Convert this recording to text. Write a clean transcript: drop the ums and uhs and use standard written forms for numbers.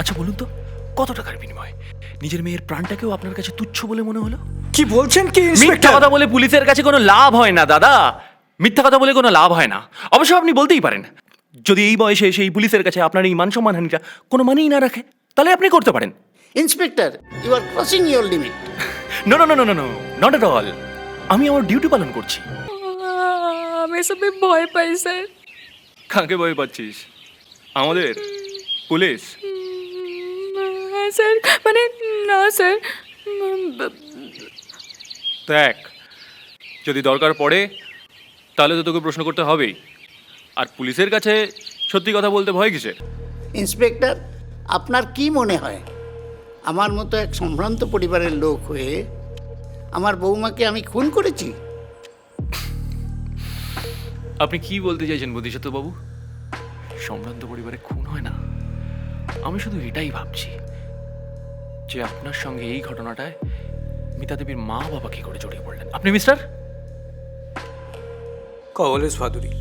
আচ্ছা বলুন তো, কত টাকার বিনিময়ে নিজের মেয়ের প্রাণটাকেও আপনার কাছে তুচ্ছ বলে মনে হলো? কি বলছেন কি মিথ্যা ইন্সপেক্টর? কথা বলে পুলিশের কাছে কোনো লাভ হয় না দাদা, মিথ্যা কথা বলে কোনো লাভ হয় না। অবশ্য আপনি বলতেই পারেন, যদি এই বয়সে এসে এই পুলিশের কাছে আপনার এই মান সম্মানহানিটা কোনো মানেই না রাখে, তাহলে আপনি করতে পারেন। Inspector, you are crossing your limit. No no no no no, not at all. আমি আমার ডিউটি পালন করছি। আমি এসবে ভয় পাই স্যার। কাকে ভয় পাচ্ছিস? আমাদের পুলিশ? হ্যাঁ স্যার, মানে না স্যার, দেখ, যদি দরকার পড়ে তাহলে তো তোকে প্রশ্ন করতে হবেই। আর পুলিশের কাছে সত্যি কথা বলতে ভয় কিসের? ইন্সপেক্টর, আপনার কি মনে হয় আমার মতো এক সম্ভ্রান্ত পরিবারের লোক হয়ে আমার বৌমাকে আমি খুন করেছি? আপনি কি বলতে চাইছেন বোধিসত্ত্ব বাবু? সম্ভ্রান্ত পরিবারে খুন হয় না? আমি শুধু এটাই ভাবছি যে আপনার সঙ্গে এই ঘটনাটায় মিতা দেবীর মা বাবা কি করে জড়িয়ে পড়লেন। আপনি মিস্টার কওয়ালেস ভাদুরী।